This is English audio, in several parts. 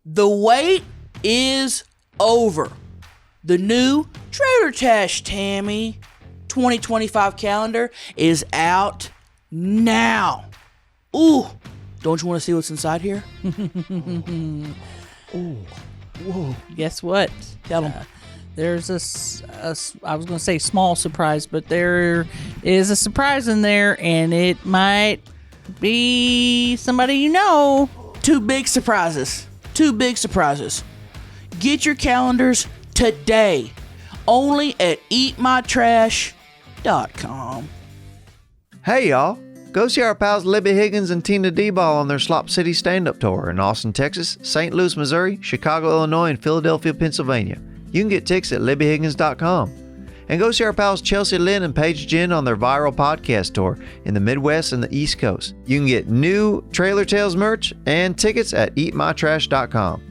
The wait is over. The new Trailer Tash Tammy 2025 calendar is out now. Ooh, don't you want to see what's inside here? Ooh, whoa! Guess what? Tell them. There's I was going to say small surprise, but there is a surprise in there, and it might be somebody you know. Two big surprises. Get your calendars today. Only at eatmytrash.com. Hey, y'all. Go see our pals Libbie, Higgins, and Tina D-Ball on their Slop City stand-up tour in Austin, Texas, St. Louis, Missouri, Chicago, Illinois, and Philadelphia, Pennsylvania. You can get tickets at LibbieHiggins.com. And go see our pals Chelcie, Lynn, and Paige Jen on their viral podcast tour in the Midwest and the East Coast. You can get new Trailer Tales merch and tickets at EatMyTrash.com.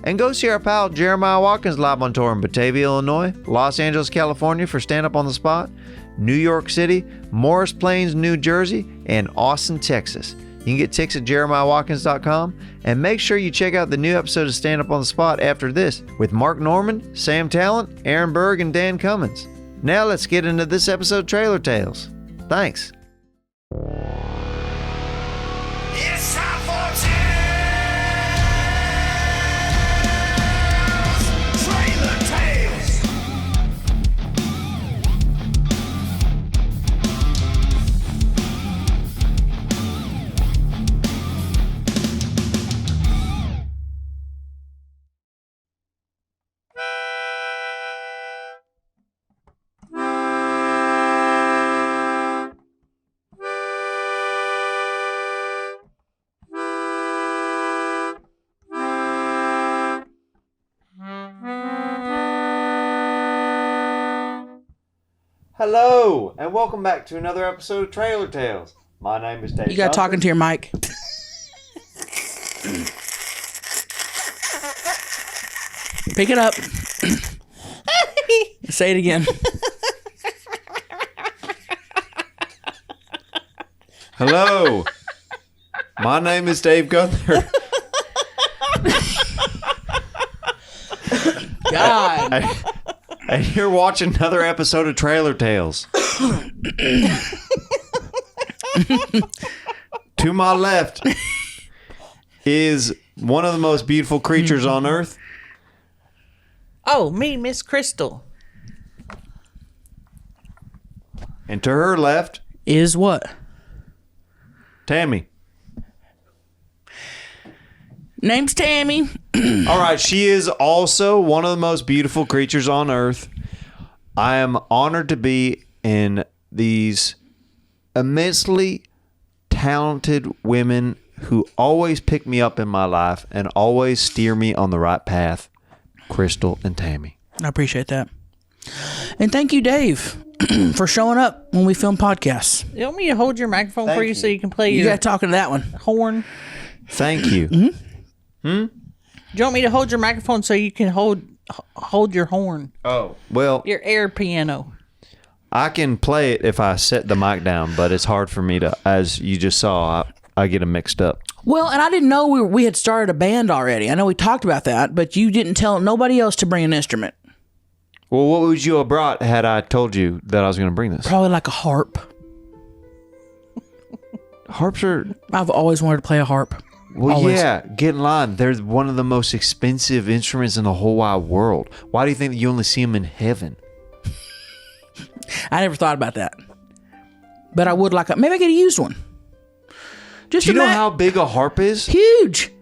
And go see our pal Jeremiah Watkins live on tour in Batavia, Illinois, Los Angeles, California for Stand Up on the Spot, New York City, Morris Plains, New Jersey, and Austin, Texas. You can get tickets at JeremiahWatkins.com, and make sure you check out the new episode of Stand Up on the Spot after this with Mark Norman, Sam Talent, Aaron Berg, and Dan Cummins. Now let's get into this episode of Trailer Tales. Thanks. It's time for Trailer Tales. Hello, and welcome back to another episode of Trailer Tales. My name is Dave. You got talking to your mic. Pick it up. Say it again. Hello, my name is Dave Gunther. God. And you're watching another episode of Trailer Tales. To my left is one of the most beautiful creatures on earth. Oh, me, Miss Crystal. And to her left Is what? Tammy. Name's Tammy. All right, she is also one of the most beautiful creatures on earth. I am honored to be in these immensely talented women who always pick me up in my life and always steer me on the right path, Crystal and Tammy. I appreciate that. And thank you, Dave, for showing up when we film podcasts. You want me to hold your microphone Thank for you you. so you can play You your got talking to that one. horn? Thank you. Do you want me to hold your microphone so you can hold your horn, Oh, well, your air piano? I can play it if I set the mic down, but it's hard for me to, as you just saw, I get them mixed up. Well, and I didn't know we had started a band already. I know we talked about that, but you didn't tell nobody else to bring an instrument. Well, what would you have brought had I told you that I was going to bring this? Probably like a harp. Harps are... I've always wanted to play a harp. Well, Always. yeah, get in line. They're one of the most expensive instruments in the whole wide world. Why do you think that you only see them in heaven? I never thought about that. But I would like maybe I could have used one. Just Do you know how big a harp is? huge.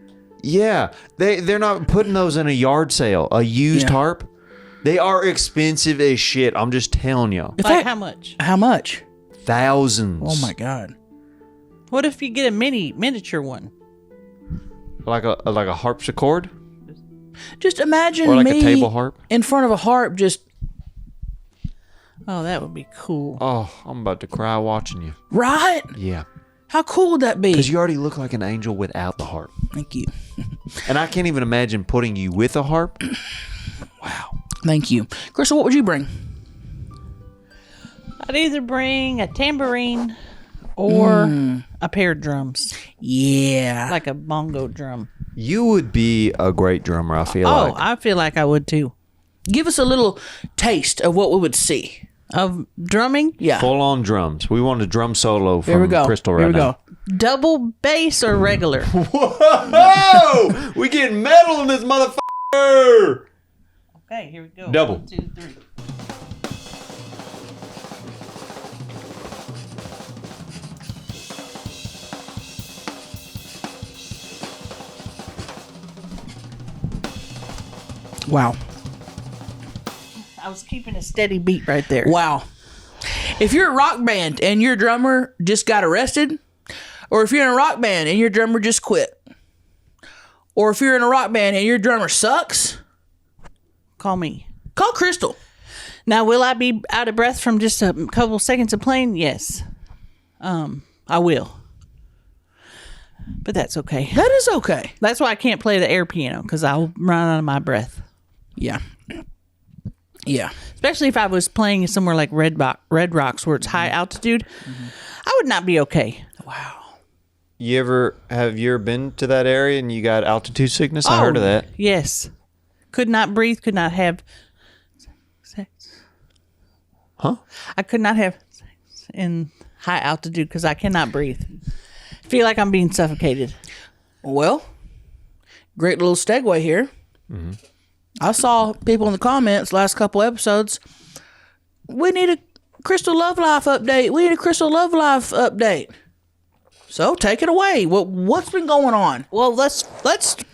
Yeah, they're not putting those in a yard sale. A used Yeah. harp, they are expensive as shit. I'm just telling you, Like how much? How much? thousands. Oh my God. What if you get a miniature one? Like a harpsichord Just imagine or like me a table harp. in front of a harp. Just Oh, that would be cool. Oh, I'm about to cry watching you. right. Yeah, How cool would that be? because you already look like an angel without the harp, Thank you. and I can't even imagine putting you with a harp. Wow. Thank you, Crystal. What would you bring? I'd either bring a tambourine or a pair of drums, Yeah. like a bongo drum. You would be a great drummer, I feel Oh, like. I feel like I would too. Give us a little taste of what we would see. Of drumming? Yeah. Full on drums. We want a drum solo Here we from go. Crystal right Here we now. go. Double bass or regular? Whoa! We getting metal in this motherfucker! Okay, here we go. Double. 1, 2, 3. Wow. I was keeping a steady beat right there. Wow. If you're a rock band and your drummer just got arrested, or if you're in a rock band and your drummer just quit, or if you're in a rock band and your drummer sucks, Call me. call Crystal. Now, will I be out of breath from just a couple seconds of playing? Yes. I will. But that's okay. That is okay. That's why I can't play the air piano, because I'll run out of my breath. Yeah. Yeah. Especially if I was playing somewhere like Red Rocks, where it's high altitude, I would not be okay. Wow. Have you ever been to that area and you got altitude sickness? I heard of that. Yes. Could not breathe, could not have sex. Huh? I could not have sex in high altitude because I cannot breathe. Feel like I'm being suffocated. Well, great little segue here. I saw people in the comments last couple episodes. We need a Crystal Love Life update. We need a Crystal Love Life update. So take it away. What's been going on? Well, let's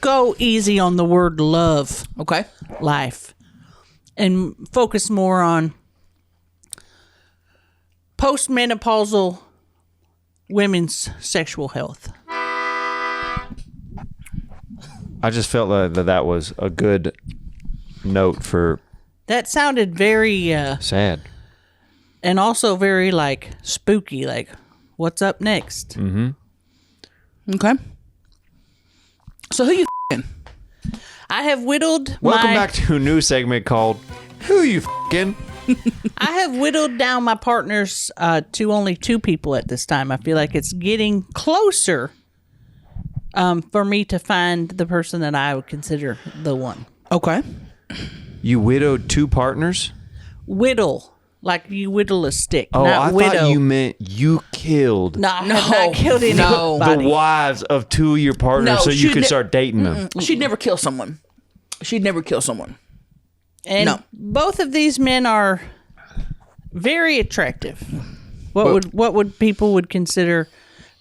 go easy on the word love Okay. life and focus more on postmenopausal women's sexual health. I just felt that was a good note for That sounded very sad. and also very like spooky, like what's up next? Okay. So who you f***ing? I have whittled Welcome back to a new segment called Who You F***ing? I have whittled down my partners to only 2 people at this time. I feel like it's getting closer for me to find the person that I would consider the one. Okay. You widowed 2 partners? Whittle, like you whittle a stick. Oh, not I widow. thought you meant you killed No, I have not killed no. the anybody. wives of 2 of your partners No, so you she could ne- start dating them. She'd never kill someone. She'd never kill someone. And No. both of these men are very attractive. What would people would consider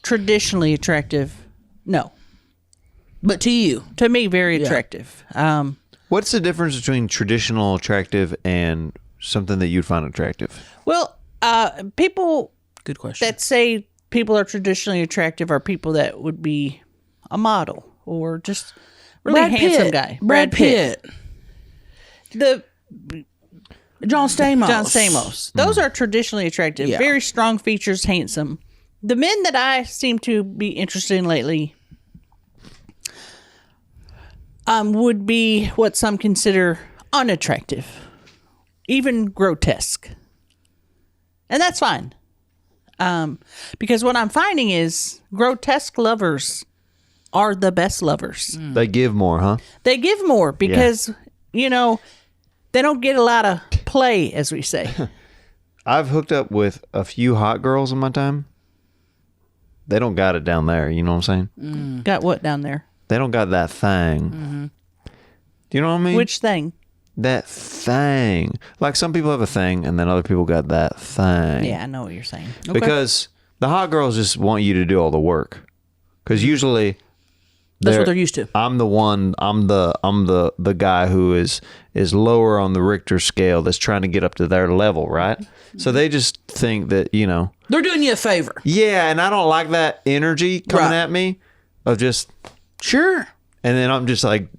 traditionally attractive? No, But to you. to me, very attractive. What's the difference between traditional attractive and something that you'd find attractive? Well, people Good question. that say people are traditionally attractive are people that would be a model or just really Brad handsome Pitt. guy. Brad Pitt. The John Stamos. John Stamos. Those are traditionally attractive. Yeah. Very strong features, handsome. The men that I seem to be interested in lately would be what some consider unattractive, even grotesque. And that's fine. Because what I'm finding is grotesque lovers are the best lovers. They give more, huh? They give more because, you know, they don't get a lot of play, as we say. I've hooked up with a few hot girls in my time. They don't got it down there, you know what I'm saying? Got what down there? They don't got that thing. Do you know what I mean? Which thing? That thing. Like some people have a thing and then other people got that thing. Yeah, I know what you're saying. Because the hot girls just want you to do all the work. Because usually That's what they're used to. I'm the one. I'm the guy who is lower on the Richter scale that's trying to get up to their level, right? So they just think that, you know. They're doing you a favor. Yeah, and I don't like that energy coming Right. at me of just, Sure. and then I'm just like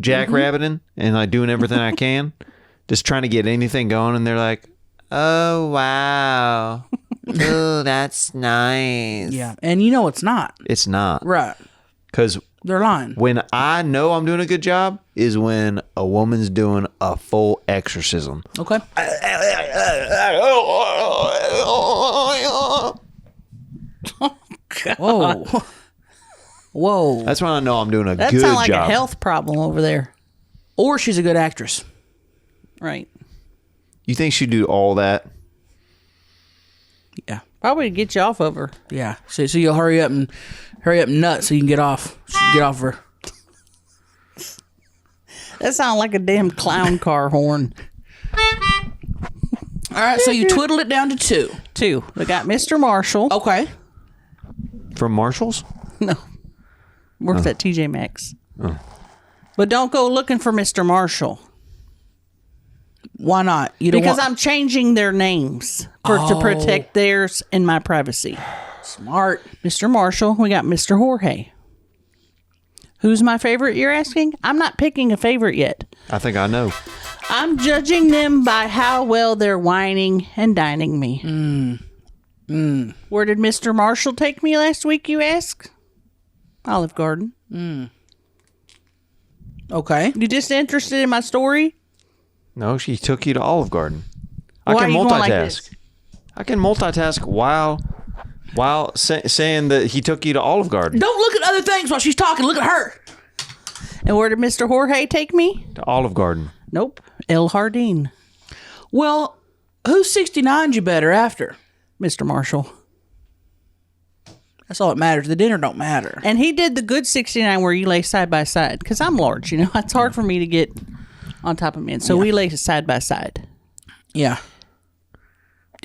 jackrabbiting and like doing everything I can, just trying to get anything going, and they're like, "Oh wow, oh that's nice." Yeah. And you know it's not. It's not, Right. because They're lying. when I know I'm doing a good job is when a woman's doing a full exorcism. Okay. Whoa. Whoa. That's when I know I'm doing a That good sounds like job. a health problem over there. Or she's a good actress. Right. You think she'd do all that? Yeah. Probably to get you off of her. Yeah. So you'll hurry up nuts so you can get off. Get off her. That sounds like a damn clown car horn. All right. So you twiddle it down to 2. 2. We got Mr. Marshall. Okay. From Marshalls? No. Works at TJ Maxx. But don't go looking for Mr. Marshall. Why not? You don't Because want... I'm changing their names to protect theirs and my privacy. Smart. Mr. Marshall, we got Mr. Jorge. Who's my favorite, you're asking? I'm not picking a favorite yet. I think I know. I'm judging them by how well they're whining and dining me. Where did Mr. Marshall take me last week, you ask? Olive Garden. Okay. You just interested in my story? No, she took you to Olive Garden. I Why can are you going multitask. like this? I can multitask while saying that he took you to Olive Garden. Don't look at other things while she's talking. Look at her. And where did Mr. Jorge take me? To Olive Garden. Nope. El Jardín. Well, who 69'd you better after? Mr. Marshall. That's all that matters. The dinner don't matter. And he did the good 69 where you lay side by side. Because I'm large, you know. It's hard for me to get on top of men. So we lay side by side. Yeah.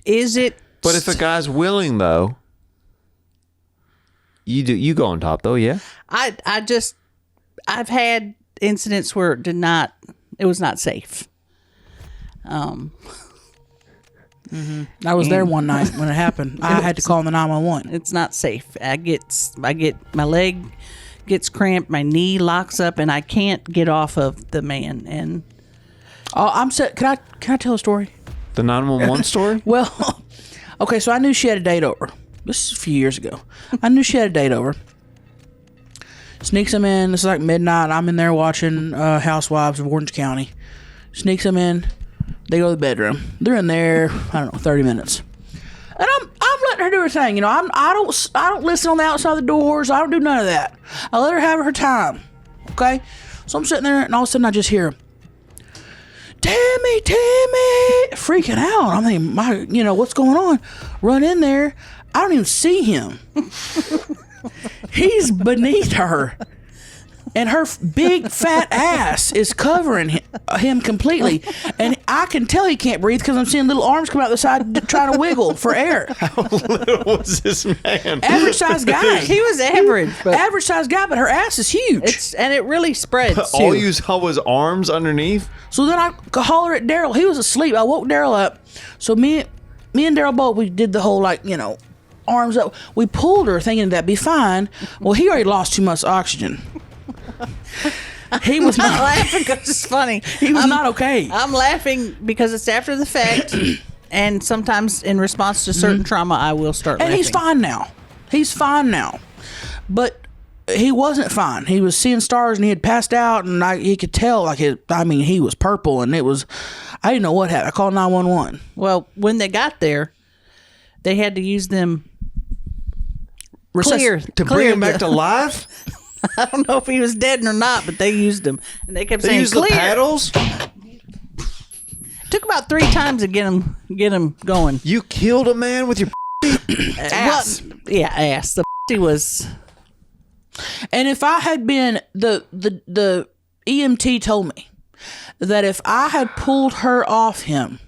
Is it... But if a guy's willing, though, you go on top, though, yeah? I've had incidents where it was not safe. I was there one night when it happened. I had to call the 911. It's not safe. I get my leg gets cramped, my knee locks up, and I can't get off of the man. And I'm set. Can I tell a story? The 911 story? Well, okay. So I knew she had a date over. This is a few years ago. I knew she had a date over. Sneaks them in. It's like midnight. I'm in there watching Housewives of Orange County. Sneaks them in. They go to the bedroom. They're in there. I don't know, 30 minutes. And I'm letting her do her thing. You know, I don't listen on the outside of the doors. I don't do none of that. I let her have her time. Okay. So I'm sitting there, and all of a sudden I just hear, Tammy, freaking out. I'm thinking, what's going on? Run in there. I don't even see him. He's beneath her. And her big fat ass is covering him completely. And I can tell he can't breathe because I'm seeing little arms come out the side trying to wiggle for air. How little was this man? Average sized guy. he was average, but Average sized guy, but her ass is huge. and it really spreads too. All you saw was arms underneath? So then I holler at Daryl. He was asleep. I woke Daryl up. So me and Daryl both, we did the whole arms up. We pulled her thinking that'd be fine. Well, he already lost too much oxygen. He was I'm not laughing because it's funny. He was not okay. I'm laughing because it's after the fact, and sometimes in response to certain trauma, I will start And laughing. he's fine now. But he wasn't fine. He was seeing stars and he had passed out, and he could tell he was purple, and it was, I didn't know what happened. I called 911. Well, when they got there, they had to use them clear To bring him back to life? I don't know if he was dead or not, but they used him, and they kept They saying used clear. the paddles? Took about 3 times to get him going. You killed a man with your Ass. Well, yeah, ass. The was. And if I had been, the EMT told me that if I had pulled her off him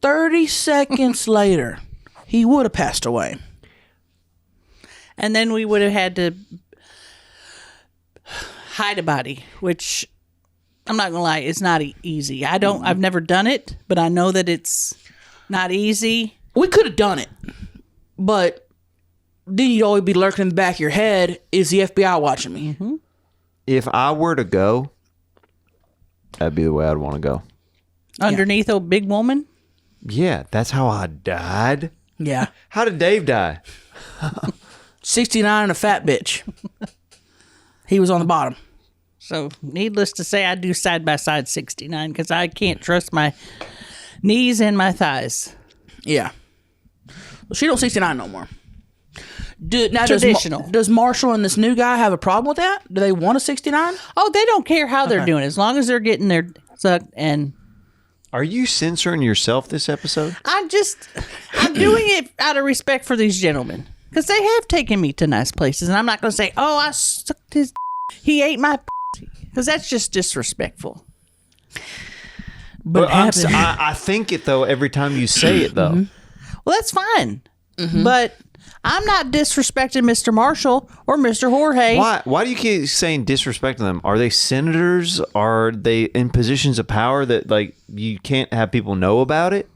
30 seconds later, he would have passed away. And then we would have had to hide a body, which I'm not gonna lie, it's not easy. I've never done it, but I know that it's not easy. We could have done it, but then you'd always be lurking in the back of your head, is the FBI watching me? Mm-hmm. If I were to go, that'd be the way I'd want to go. Underneath a big woman. Yeah, that's how I died. Yeah. How did Dave die? 69 and a fat bitch. He was on the bottom. So, needless to say, I do side by side 69 because I can't trust my knees and my thighs. Yeah. Well, she don't 69 no more. Traditional. Does Marshall and this new guy have a problem with that? Do they want a 69? Oh, they don't care how they're doing, as long as they're getting their sucked. And Are you censoring yourself this episode? I'm doing it out of respect for these gentlemen, because they have taken me to nice places, and I'm not going to say, "Oh, I sucked his." He ate my, because that's just disrespectful. But I think it though every time you say it though. Well, that's fine, but I'm not disrespecting Mr. Marshall or Mr. Jorge. Why do you keep saying disrespecting them? Are they senators? Are they in positions of power that like you can't have people know about it?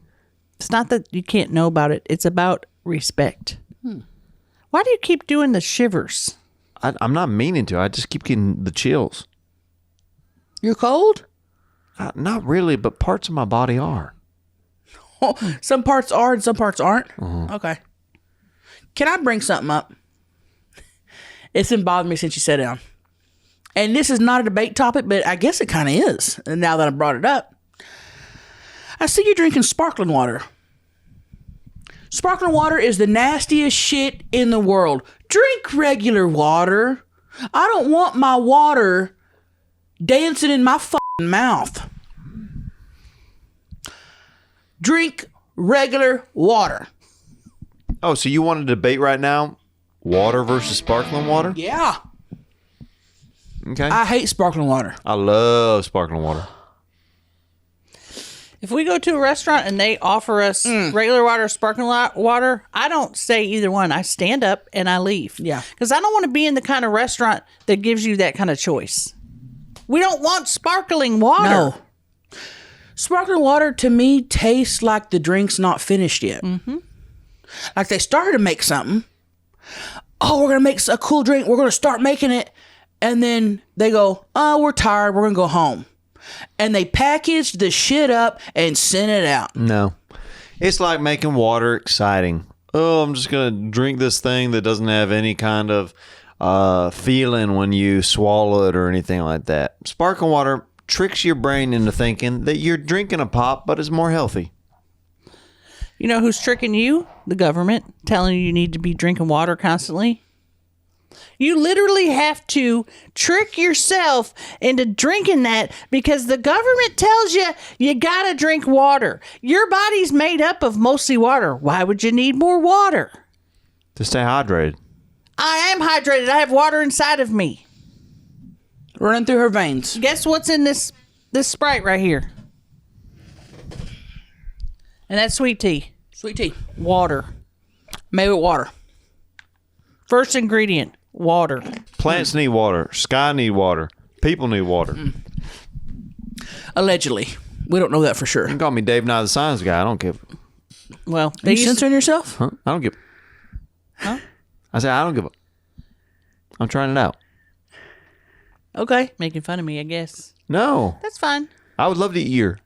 It's not that you can't know about it. It's about respect. Why do you keep doing the shivers? I'm not meaning to. I just keep getting the chills. You're cold? Not really, but parts of my body are. Some parts are and some parts aren't? Okay. Can I bring something up? It's been bothering me since you sat down. And this is not a debate topic, but I guess it kind of is, now that I brought it up. I see you drinking sparkling water. Sparkling water is the nastiest shit in the world. Drink regular water. I don't want my water dancing in my fucking mouth. Drink regular water. Oh, so you want to debate right now? Water versus sparkling water? Yeah. Okay. I hate sparkling water. I love sparkling water. If we go to a restaurant and they offer us regular water or sparkling water, I don't say either one. I stand up and I leave. Yeah. Because I don't want to be in the kind of restaurant that gives you that kind of choice. We don't want sparkling water. No. Sparkling water to me tastes like the drink's not finished yet. Like they started to make something. Oh, we're going to make a cool drink. We're going to start making it. And then they go, oh, we're tired. We're going to go home. And they packaged the shit up and sent it out. No. It's like making water exciting. Oh, I'm just going to drink this thing that doesn't have any kind of feeling when you swallow it or anything like that. Sparkling water tricks your brain into thinking that you're drinking a pop, but it's more healthy. You know who's tricking you? The government, telling you need to be drinking water constantly. You literally have to trick yourself into drinking that because the government tells you you gotta drink water. Your body's made up of mostly water. Why would you need more water? To stay hydrated. I am hydrated. I have water inside of me. Running through her veins. Guess what's in this Sprite right here? And that's sweet tea. Sweet tea. Water. Made with water. First ingredient, water. Plants need water. Sky need water. People need water. Allegedly. We don't know that for sure. You can call me Dave Nye the Science Guy. I don't give. Well, Are they you used censoring yourself? Huh? I don't give. Huh? I said I don't give a. I'm trying it out. Okay, making fun of me, I guess. No. That's fine. I would love to eat your.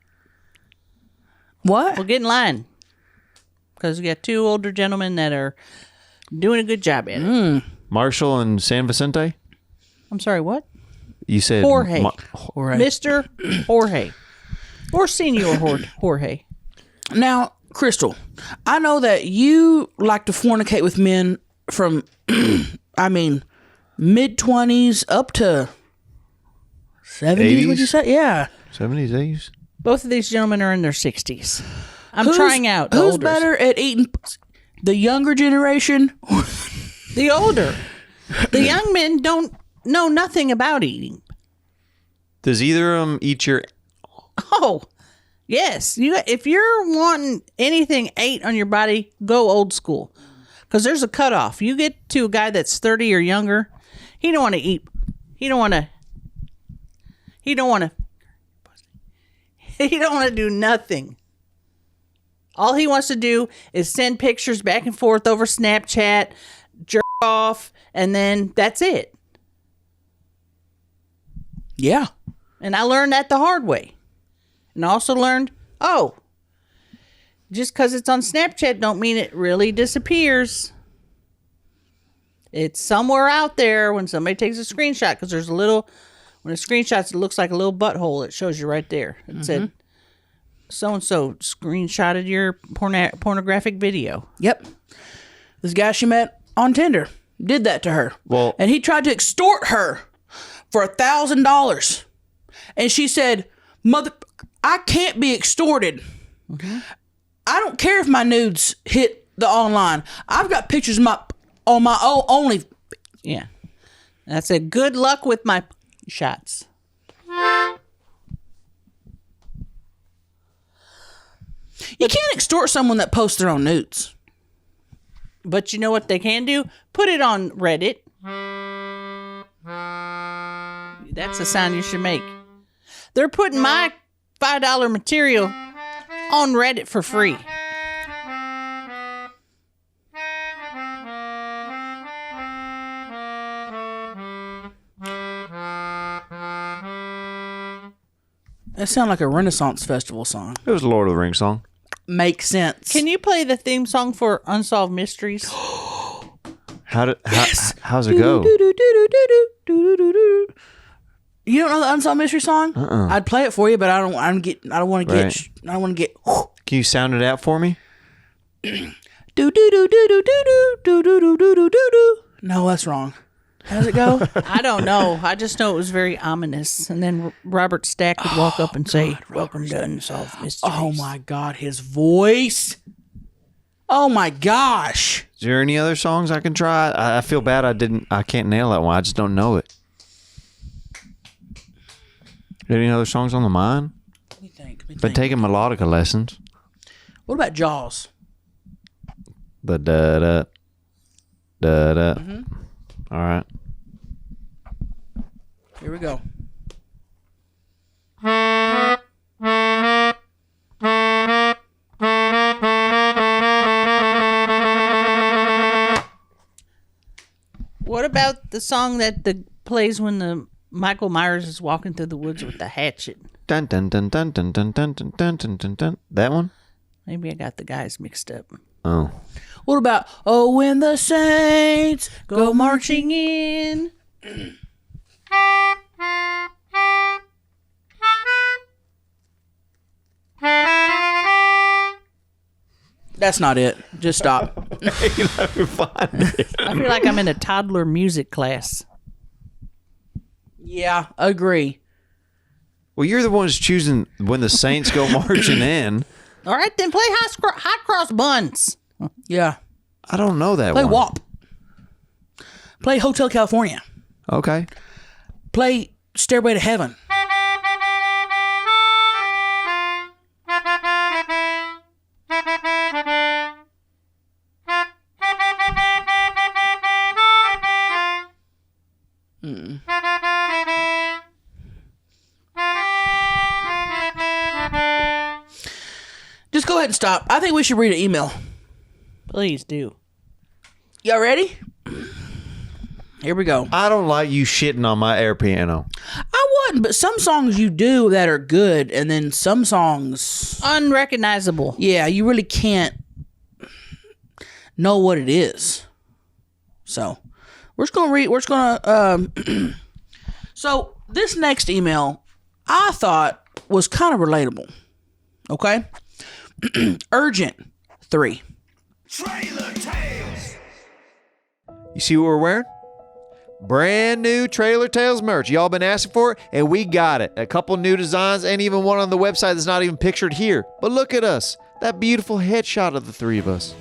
What? Well, get in line. Because we got two older gentlemen that are doing a good job at it. Marshall and San Vicente? I'm sorry, what? You said Jorge. Right. Mr. Jorge. Or Senior Jorge. Now, Crystal, I know that you like to fornicate with men from, mid-20s up to 70s, 80s? would you say? Yeah. 70s, 80s? Both of these gentlemen are in their 60s. I'm trying out the Who's olders. better at eating the younger generation? The older. The young men don't know nothing about eating. Does either of them eat your... Oh, yes. If you're wanting anything ate on your body, go old school. Because there's a cutoff. You get to a guy that's 30 or younger, he don't want to eat. He don't want to do nothing. All he wants to do is send pictures back and forth over Snapchat, jerk off, and then that's it. Yeah. And I learned that the hard way. And I also learned, just because it's on Snapchat don't mean it really disappears. It's somewhere out there when somebody takes a screenshot, because there's when it screenshots, it looks like a little butthole. It shows you right there. It said, so-and-so screenshotted your pornographic video. Yep. This guy she met on Tinder did that to her. Well- and he tried to extort her for $1,000. And she said, "Mother, I can't be extorted. I don't care if my nudes hit the online. I've got pictures on my only." Yeah. And I said, good luck with my shots. You can't extort someone that posts their own nudes. But you know what they can do? Put it on Reddit. That's a sound you should make. They're putting my $5 material on Reddit for free. That sounds like a Renaissance Festival song. It was a Lord of the Rings song. Makes sense. Can you play the theme song for Unsolved Mysteries? How's it go? You don't know the Unsolved Mystery song? I'd play it for you, but I don't want to Right. get. Can you sound it out for me? Do do do do do do do do do do do do do. No, that's wrong. How does it go? I don't know. I just know it was very ominous. And then Robert Stack would walk up and say, "Welcome to Unsolved Mysteries." Oh my God, his voice. Oh my gosh. Is there any other songs I can try? I feel bad I can't nail that one. I just don't know it. Any other songs on the mind? Let me think. Been taking melodica lessons. What about Jaws? The da da da da. All right. Here we go. What about the song that plays when the Michael Myers is walking through the woods with the hatchet? Dun dun dun dun dun dun dun dun dun dun dun dun. That one? Maybe I got the guys mixed up. Oh. What about "Oh, when the saints Go marching in. That's not it. Just stop. Let me find it. I feel like I'm in a toddler music class. Yeah, agree. Well, you're the ones choosing when the Saints go marching in. All right, then play Hot Cross Buns. Yeah. I don't know that Play one. WAP. Play Hotel California. Okay. Play Stairway to Heaven. Just go ahead and stop. I think we should read an email. Please do. Y'all ready? Here we go. I don't like you shitting on my air piano. I wouldn't, but some songs you do that are good, and then some songs, Unrecognizable. yeah, you really can't know what it is. So we're just gonna read. We're just gonna. So this next email, I thought was kind of relatable. Okay. Urgent 3. Trailer Tales. You see what we're wearing? Brand new Trailer Tales merch. Y'all been asking for it, and we got it. A couple new designs, and even one on the website that's not even pictured here. But look at us. That beautiful headshot of the three of us.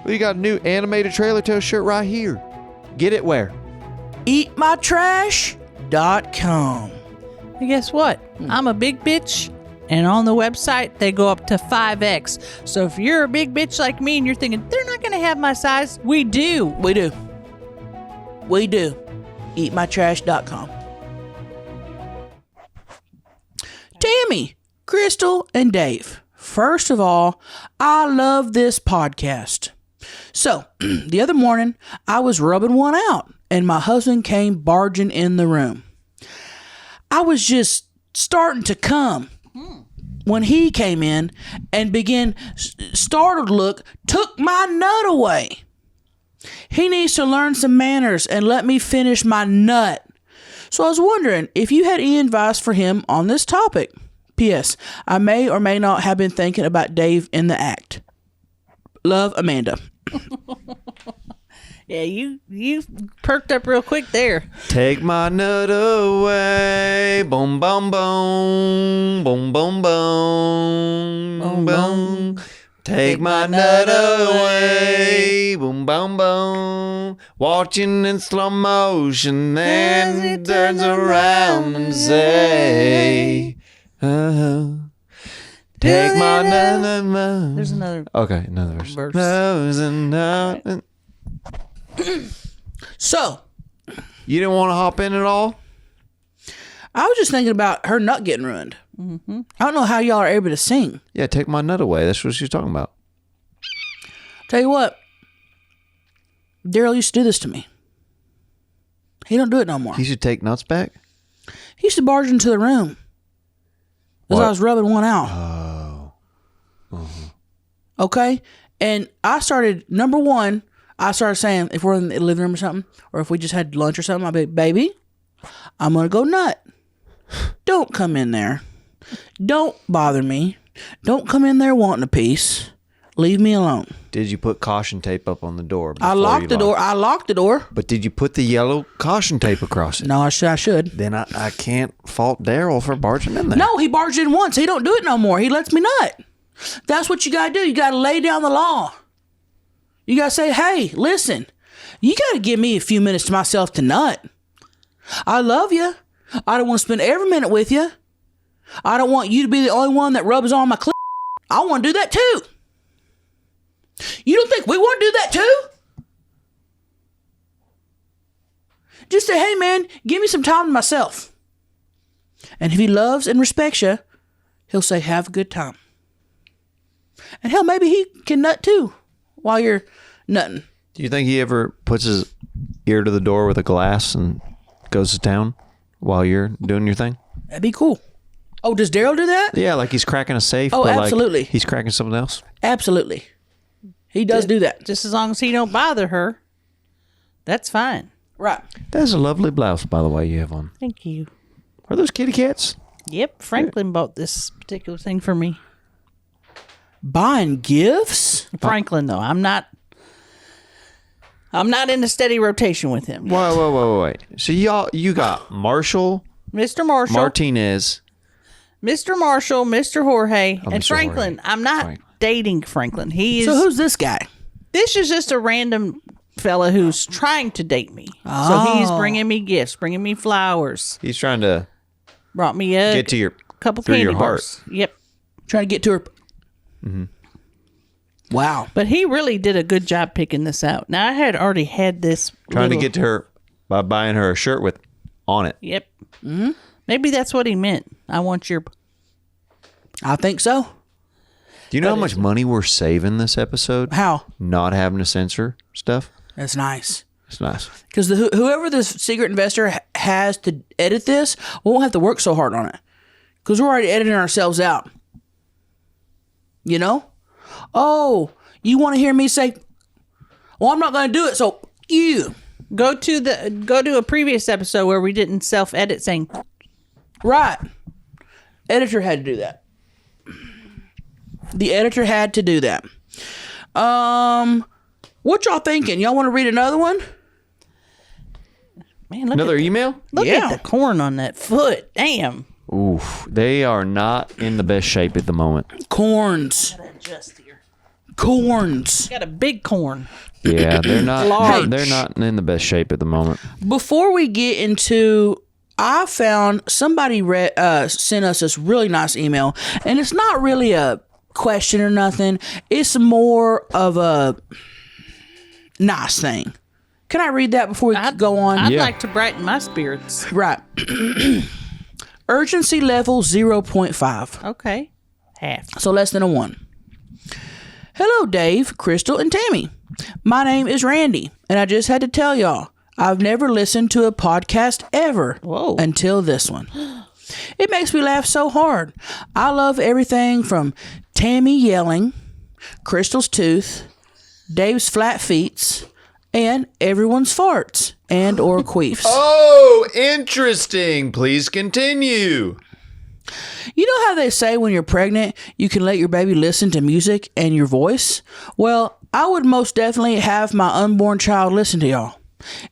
We got a new animated Trailer Tales shirt right here. Get it where? EatMyTrash.com. And guess what? I'm a big bitch. And on the website, they go up to 5X. So if you're a big bitch like me and you're thinking, they're not going to have my size, we do. We do. We do. EatMyTrash.com. Tammy, Crystal, and Dave. First of all, I love this podcast. So, the other morning, I was rubbing one out, and my husband came barging in the room. I was just starting to come when he came in and began startled look, took my nut away. He needs to learn some manners and let me finish my nut. So I was wondering if you had any advice for him on this topic. P.S. I may or may not have been thinking about Dave in the act. Love, Amanda. Yeah, you perked up real quick there. Take my nut away. Boom, boom, boom. Boom, boom, boom. Boom, boom. Take my nut away. Boom, boom, boom. Watching in slow motion. Then it turns around and say, take my nut. There's another. Okay, another verse. Verse. Nose and nut. So, You didn't want to hop in at all? I was just thinking about her nut getting ruined. Mm-hmm. I don't know how y'all are able to sing. Yeah, take my nut away. That's what she's talking about. Tell you what, Daryl used to do this to me. He don't do it no more. He should take nuts back? He used to barge into the room as What? I was rubbing one out. Oh. Okay? And I started, number one, I started saying, if we're in the living room or something, or if we just had lunch or something, I'd be, baby, I'm going to go nut. Don't come in there. Don't bother me. Don't come in there wanting a piece. Leave me alone. Did you put caution tape up on the door? I locked the door. I locked the door. But did you put the yellow caution tape across it? No, I should. Then I can't fault Daryl for barging in there. No, he barged in once. He don't do it no more. He lets me nut. That's what you got to do. You got to lay down the law. You got to say, hey, listen, you got to give me a few minutes to myself to nut. I love you. I don't want to spend every minute with you. I don't want you to be the only one that rubs on my clit. I want to do that too. You don't think we want to do that too? Just say, hey man, give me some time to myself. And if he loves and respects you, he'll say, have a good time. And hell, maybe he can nut too while you're nutting. Do you think he ever puts his ear to the door with a glass and goes to town while you're doing your thing? That'd be cool. Oh, does Daryl do that? Yeah, like he's cracking a safe. Oh, but absolutely. Like he's cracking something else. Absolutely. He does do that. Just as long as he don't bother her, that's fine. Right. That's a lovely blouse, by the way, you have on. Thank you. Are those kitty cats? Yep, Franklin bought this particular thing for me. Buying gifts? Franklin, though, I'm not in a steady rotation with him. Wait. So you got Marshall, Mr. Marshall, Martinez. Mr. Marshall, Mr. Jorge, and Mr. Franklin. Jorge. I'm not dating Franklin. He is. So who's this guy? This is just a random fella who's trying to date me. So he's bringing me gifts, bringing me flowers. He's trying to Brought me a get to your couple through candy your heart. bars. Yep. Trying to get to her. Mm-hmm. Wow. But he really did a good job picking this out. Now, I had already had this. Trying to get to her by buying her a shirt with on it. Yep. Mm-hmm. Maybe that's what he meant. I want your. I think so. Do you know how much money we're saving this episode? How? Not having to censor stuff. That's nice. It's nice. Because whoever this secret investor has to edit this won't have to work so hard on it. Because we're already editing ourselves out. You know? Oh, you want to hear me say, well, I'm not going to do it, so you. Go to a previous episode where we didn't self-edit saying. Right. Editor had to do that. The editor had to do that. What y'all thinking? Y'all want to read another one? Man, look Another at email? Look Yeah. at the corn on that foot. Damn. Oof. They are not in the best shape at the moment. Corns. Adjust here. Corns. Got a big corn. Yeah, they're not. Large. They're not in the best shape at the moment. Before we get into, I found somebody sent us this really nice email, and it's not really a question or nothing. It's more of a nice thing. Can I read that before we go on? I'd Yeah. like to brighten my spirits. Right. Urgency level 0.5. Okay. Half. So less than a 1. Hello, Dave, Crystal, and Tammy. My name is Randy, and I just had to tell y'all, I've never listened to a podcast ever Whoa. until this one. It makes me laugh so hard. I love everything from Tammy yelling, Crystal's tooth, Dave's flat feet, and everyone's farts and or queefs. Oh, interesting. Please continue. You know how they say when you're pregnant, you can let your baby listen to music and your voice? Well, I would most definitely have my unborn child listen to y'all.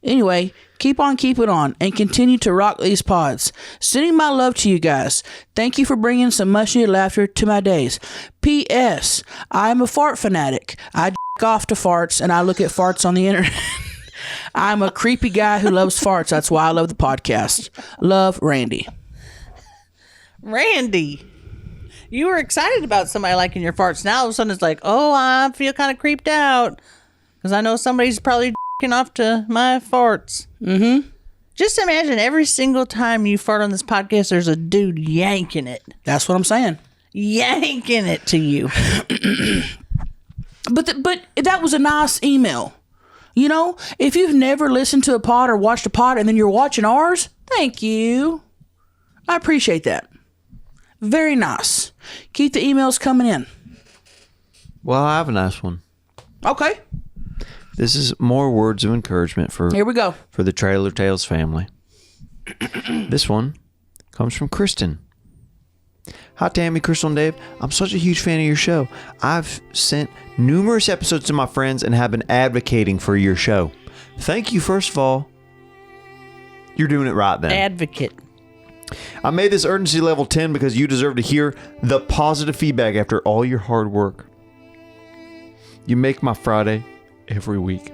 Anyway, keep on keeping on and continue to rock these pods. Sending my love to you guys. Thank you for bringing some much needed laughter to my days. P.S. I am a fart fanatic. I off to farts and I look at farts on the internet. I'm a creepy guy who loves farts. That's why I love the podcast. Love, Randy. Randy, you were excited about somebody liking your farts. Now all of a sudden it's like, oh, I feel kind of creeped out because I know somebody's probably off to my farts. Mm-hmm. Just imagine every single time you fart on this podcast, there's a dude yanking it. That's what I'm saying. Yanking it to you. But that was a nice email. You know, if you've never listened to a pod or watched a pod and then you're watching ours, thank you. I appreciate that. Very nice. Keep the emails coming in. Well, I have a nice one. Okay. This is more words of encouragement for Here we go. For the Trailer Tales family. This one comes from Kristen. Hi, Tammy, Crystal, and Dave. I'm such a huge fan of your show. I've sent numerous episodes to my friends and have been advocating for your show. Thank you, first of all. You're doing it right then. Advocate. I made this urgency level 10 because you deserve to hear the positive feedback after all your hard work. You make my Friday every week.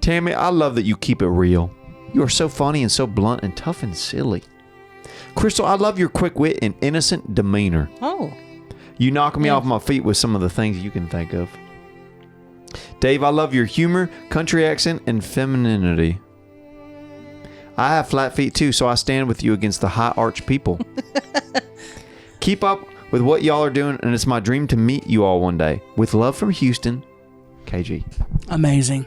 Tammy, I love that you keep it real. You are so funny and so blunt and tough and silly. Crystal, I love your quick wit and innocent demeanor. Oh. You knock me off my feet with some of the things you can think of. Dave, I love your humor, country accent, and femininity. I have flat feet too, so I stand with you against the high arch people. Keep up with what y'all are doing, and it's my dream to meet you all one day. With love from Houston, KG. Amazing.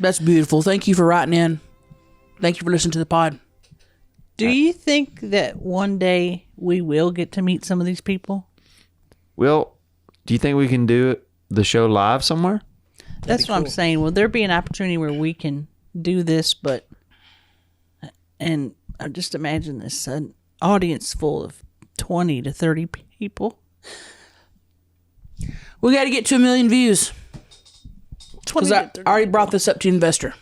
That's beautiful. Thank you for writing in. Thank you for listening to the pod. Do you think that one day we will get to meet some of these people? Well, do you think we can do the show live somewhere? That's what I'm saying. Will there be an opportunity where we can do this, and I just imagine this an audience full of 20 to 30 people. We got to get to 1 million views. Because I already brought this up to the investor.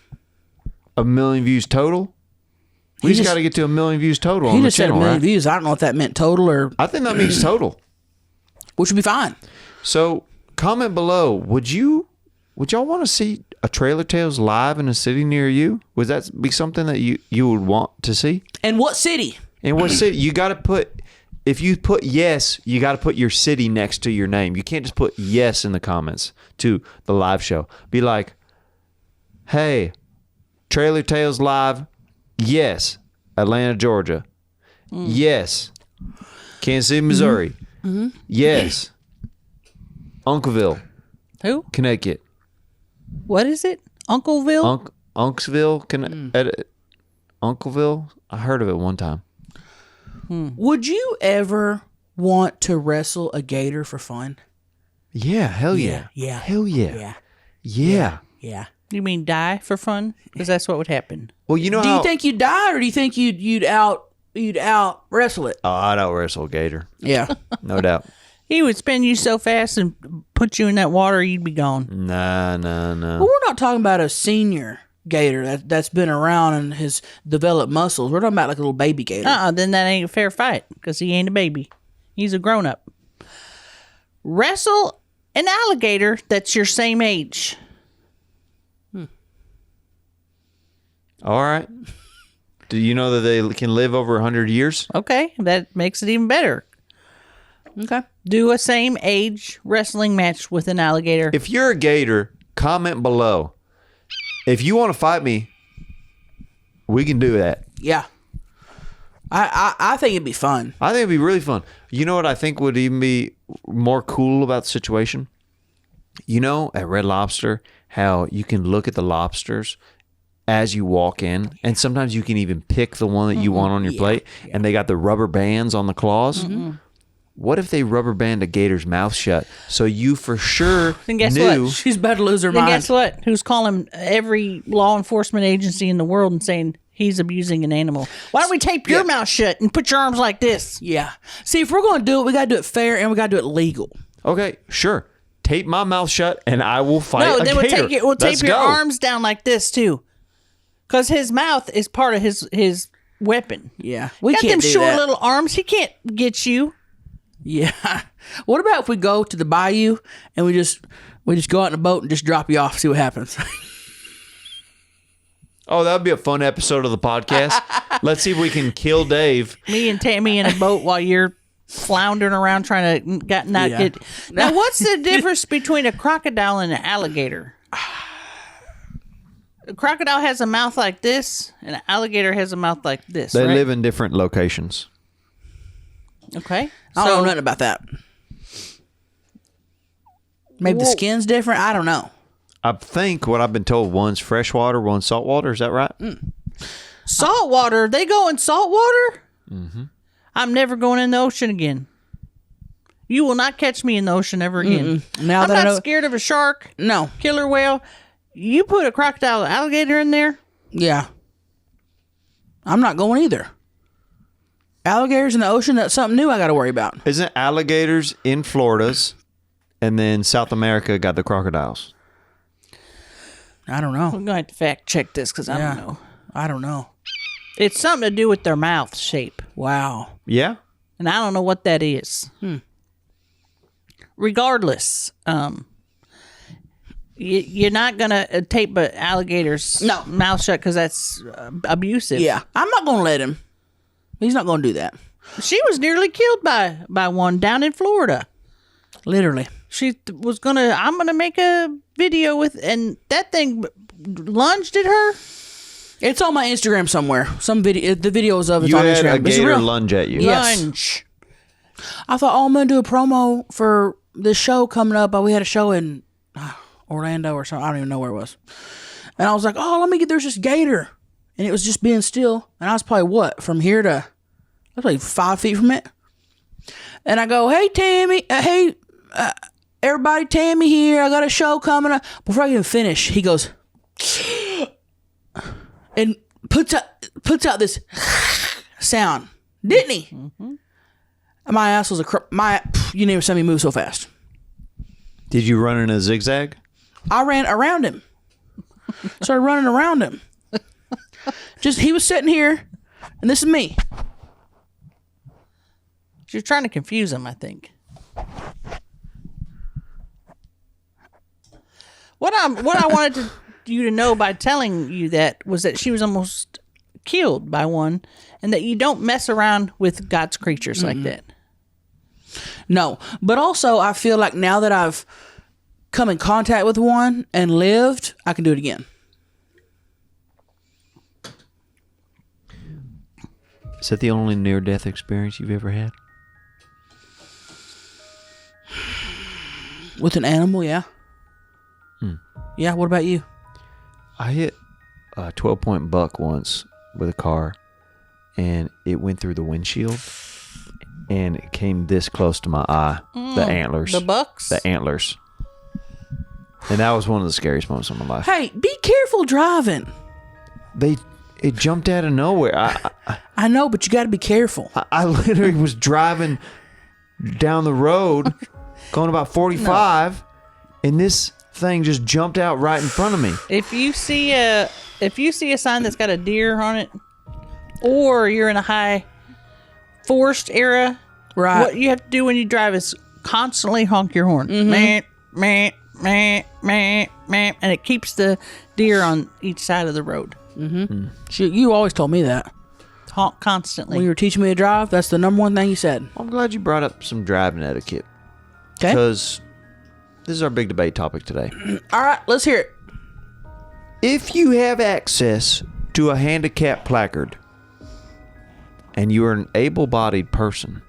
1 million views total? We just got to get to 1 million views total on He the just said channel, 1 million right? views. I don't know if that meant total or... I think that means total. Which would be fine. So, comment below. Would y'all want to see a Trailer Tales live in a city near you? Would that be something that you would want to see? And what city? In what city? You got to put... If you put yes, you got to put your city next to your name. You can't just put yes in the comments to the live show. Be like, hey, Trailer Tales live, yes, Atlanta, Georgia. Yes, Kansas City, Missouri. Mm-hmm. Yes, Unkleville, Who? Connecticut. What is it? Unkleville? Unkleville, Unkleville. I heard of it one time. Would you ever want to wrestle a gator for fun? Yeah, hell yeah. Yeah. Hell yeah. Yeah. Yeah. You mean die for fun? Because that's what would happen. Well, you know Do how... you think you'd die, or do you think you'd out wrestle it? Oh, I'd out wrestle a gator. Yeah. No doubt. He would spin you so fast and put you in that water, you'd be gone. Nah. Well, we're not talking about a senior gator that's been around and has developed muscles. We're talking about like a little baby gator. Then that ain't a fair fight because he ain't a baby. He's a grown up. Wrestle an alligator that's your same age. All right. Do you know that they can live over 100 years? Okay, that makes it even better. Okay. Do a same age wrestling match with an alligator. If you're a gator, comment below. If you want to fight me, we can do that. Yeah. I think it'd be fun. I think it'd be really fun. You know what I think would even be more cool about the situation? You know, at Red Lobster, how you can look at the lobsters as you walk in, and sometimes you can even pick the one that you want on your plate, and they got the rubber bands on the claws. What if they rubber band a gator's mouth shut so you for sure Then guess knew? what? She's about to lose her Then mind. guess what? Who's calling every law enforcement agency in the world and saying, he's abusing an animal. Why don't we tape your mouth shut and put your arms like this? Yeah. See, if we're going to do it, we got to do it fair and we got to do it legal. Okay, sure. Tape my mouth shut, and I will fight No, a then gator. we'll tape Let's your go. arms down like this too, because his mouth is part of his weapon. Yeah. We Got can't them do short that. little arms. He can't get you. Yeah. What about if we go to the bayou and we just go out in a boat and just drop you off, see what happens? Oh, that would be a fun episode of the podcast. Let's see if we can kill Dave. Me and Tammy in a boat while you're floundering around trying to not Yeah. get. Now, what's the difference between a crocodile and an alligator? A crocodile has a mouth like this, and an alligator has a mouth like this. They right? live in different locations. Okay. I don't know nothing about that. Maybe the skin's different. I don't know. I think what I've been told, one's freshwater, one's saltwater. Is that right? Salt water. They go in salt water? Mm-hmm. I'm never going in the ocean again. You will not catch me in the ocean ever again. Now I'm that I not know, scared of a shark, no, killer whale. You put a crocodile or alligator in there? yeah, I'm not going either. Alligators in the ocean, that's something new I got to worry about. Isn't alligators in Florida's, and then South America got the crocodiles? I don't know. We're going to have to fact check this because I Yeah. don't know. I don't know. It's something to do with their mouth shape, Wow. Yeah. and I don't know what that is. Regardless, you're not going to tape an alligator's No. mouth shut because that's abusive. Yeah, I'm not going to let him. He's not going to do that. She was nearly killed by one down in Florida. Literally. She was I'm gonna make a video with, and that thing lunged at her. It's on my Instagram somewhere. Some video, the videos of it's You on had Instagram. a It's gator real. lunge at you. Yes. Lunge. I thought, I'm going to do a promo for this show coming up. We had a show in Orlando or something. I don't even know where it was. And I was like, there's this gator. And it was just being still. And I was probably, from here to, I was probably 5 feet from it. And I go, hey, Tammy, everybody, Tammy here. I got a show coming up. Before I even finish, he goes, and puts out this sound. Didn't he? Mm-hmm. My ass was you never saw me move so fast. Did you run in a zigzag? I ran around him. Started running around him. He was sitting here, and this is me. She was trying to confuse him, I think. What I wanted you to know by telling you that was that she was almost killed by one, and that you don't mess around with God's creatures like that. No, but also I feel like now that I've come in contact with one and lived, I can do it again. Is that the only near-death experience you've ever had? With an animal, yeah. Yeah, what about you? I hit a 12-point buck once with a car, and it went through the windshield, and it came this close to my eye. The antlers. The bucks? The antlers. And that was one of the scariest moments of my life. Hey, be careful driving. It jumped out of nowhere. I know, but you got to be careful. I literally was driving down the road, going about 45, and this thing just jumped out right in front of me. If you see a sign that's got a deer on it, or you're in a high forest area, Right. what you have to do when you drive is constantly honk your horn. Meh, meh, meh, meh, meh, and it keeps the deer on each side of the road. Shoot, you always told me that. Honk constantly. When you were teaching me to drive, that's the number one thing you said. I'm glad you brought up some driving etiquette, Okay. because this is our big debate topic today. All right, let's hear it. If you have access to a handicap placard and you are an able-bodied person,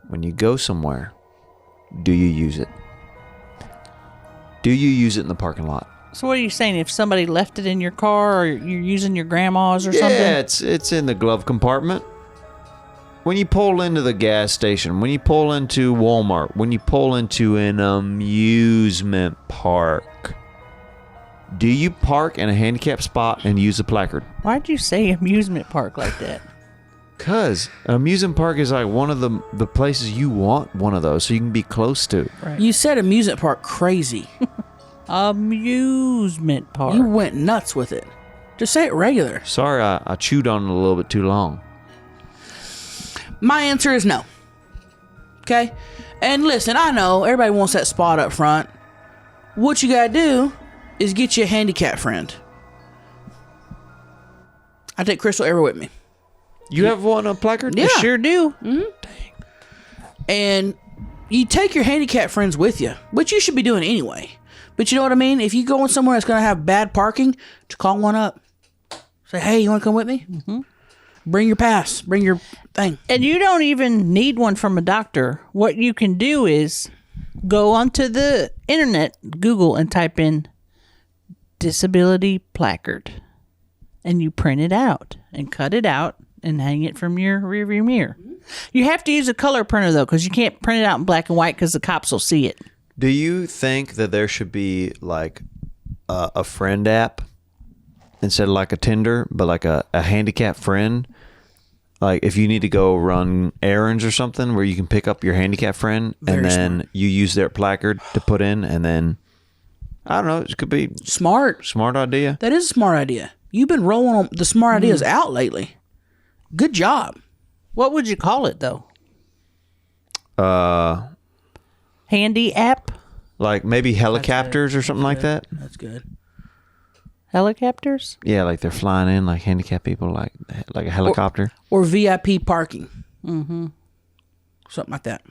when you go somewhere, do you use it? Do you use it in the parking lot? So what are you saying? If somebody left it in your car, or you're using your grandma's or Yeah, something? it's in the glove compartment. When you pull into the gas station, when you pull into Walmart, when you pull into an amusement park, Do you park in a handicap spot and use a placard? Why'd you say amusement park like that? Because an amusement park is like one of the places you want one of those so you can be close to. Right. You said amusement park crazy. Amusement park. You went nuts with it. Just say it regular. Sorry, I chewed on it a little bit too long. My answer is no. Okay? And listen, I know everybody wants that spot up front. What you gotta do is get you a handicap friend. I take Crystal ever with me. You have one, a placard? Yeah. You sure do. And you take your handicap friends with you, which you should be doing anyway. But you know what I mean? If you go in somewhere that's going to have bad parking, just call one up. Say, hey, you want to come with me? Mm-hmm. Bring your pass. Bring your thing. And you don't even need one from a doctor. What you can do is go onto the internet, Google, and type in disability placard. And you print it out and cut it out and hang it from your rearview mirror. You have to use a color printer, though, because you can't print it out in black and white because the cops will see it. Do you think that there should be like a friend app instead of like a Tinder, but like a handicap friend? Like if you need to go run errands or something where you can pick up your handicap friend and then you use their placard to put in and then, I don't know, it could be Smart. smart idea. That is a smart idea. You've been rolling the smart ideas out lately. Good job. What would you call it, though? Handy app? Like maybe helicopters or something like that. That's good. Helicopters? Yeah, like they're flying in like handicapped people, like a helicopter. Or VIP parking. Mm-hmm. Something like that.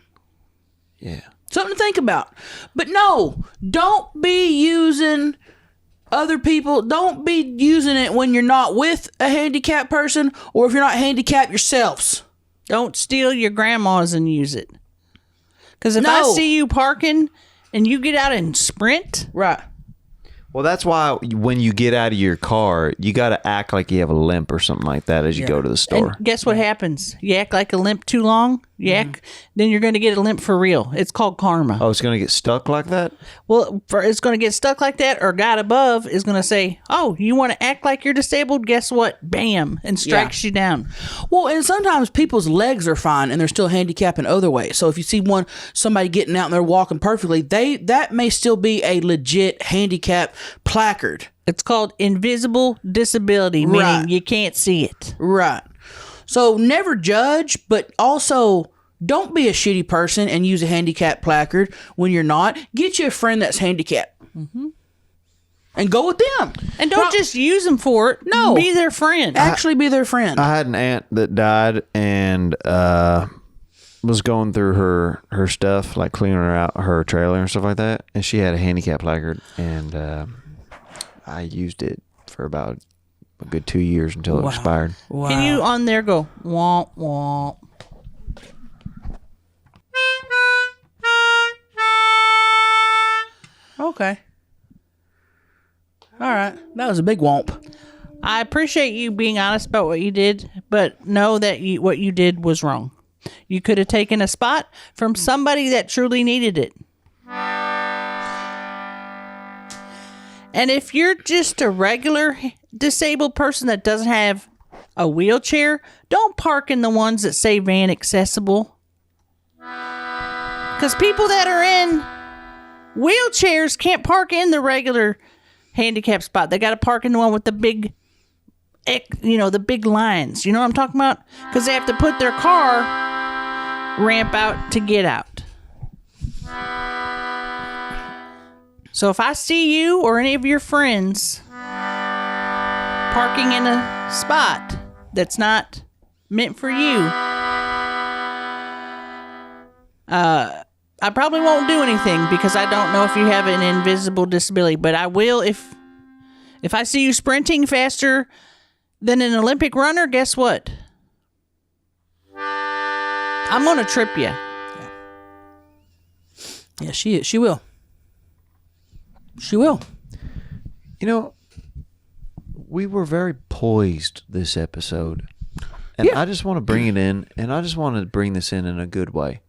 Yeah. Something to think about. But no, don't be using other people. Don't be using it when you're not with a handicapped person or if you're not handicapped yourselves. Don't steal your grandma's and use it. Because if I No. see you parking and you get out and sprint, Right. Well, that's why when you get out of your car, you got to act like you have a limp or something like that as you go to the store. and guess what happens? You act like a limp too long, then you're going to get a limp for real. It's called karma. Oh, it's going to get stuck like that? Well, it's going to get stuck like that, or God above is going to say, oh, you want to act like you're disabled? Guess what? Bam, and strikes you down. Well, and sometimes people's legs are fine and they're still handicapped in other ways. So if you see somebody getting out and they're walking perfectly, that may still be a legit handicap placard. It's called invisible disability, meaning Right. you can't see it. Right. So never judge, but also don't be a shitty person and use a handicap placard when you're not. Get you a friend that's handicapped. Mm-hmm. And go with them. And don't just use them for it. No. Be their friend. Actually be their friend. I had an aunt that died and was going through her stuff, like cleaning her out her trailer and stuff like that. And she had a handicap placard, and I used it for about a good 2 years until it expired. Wow. Can you on there go, womp, womp? Okay. All right. That was a big womp. I appreciate you being honest about what you did, but know that what you did was wrong. You could have taken a spot from somebody that truly needed it. And if you're just a regular disabled person that doesn't have a wheelchair, don't park in the ones that say van accessible. Because people that are in wheelchairs can't park in the regular handicap spot. They got to park in the one with the big, the big lines. You know what I'm talking about? Because they have to put their car ramp out to get out. So if I see you or any of your friends parking in a spot that's not meant for you, I probably won't do anything because I don't know if you have an invisible disability, but I will if I see you sprinting faster than an Olympic runner, guess what? I'm going to trip you. Yeah, she will. She will. You know, we were very poised this episode. And Yeah. I just want to bring it in, and I just want to bring this in a good way.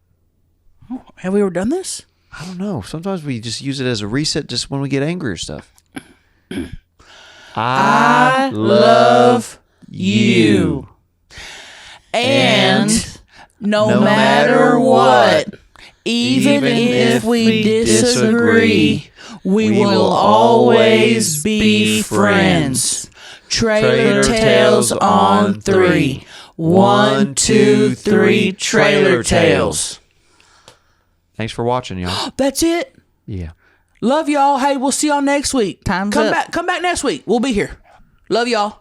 Have we ever done this? I don't know. Sometimes we just use it as a reset just when we get angry or stuff. I love you. And no matter what, even if we disagree, we will always be friends. Trailer Tales on 3. 1, 2, 3, Trailer Tales. Thanks for watching, y'all. That's it. Yeah. Love y'all. Hey, we'll see y'all next week. Time's come up. back. Come back next week. We'll be here. Love y'all.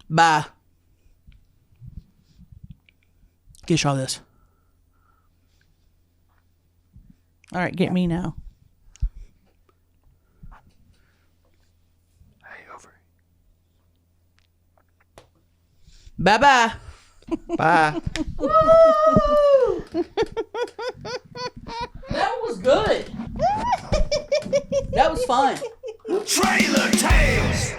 Bye. Get y'all this. All right, get me now. Hey, over. Bye-bye. Bye. That was good. That was fun. Trailer Tales.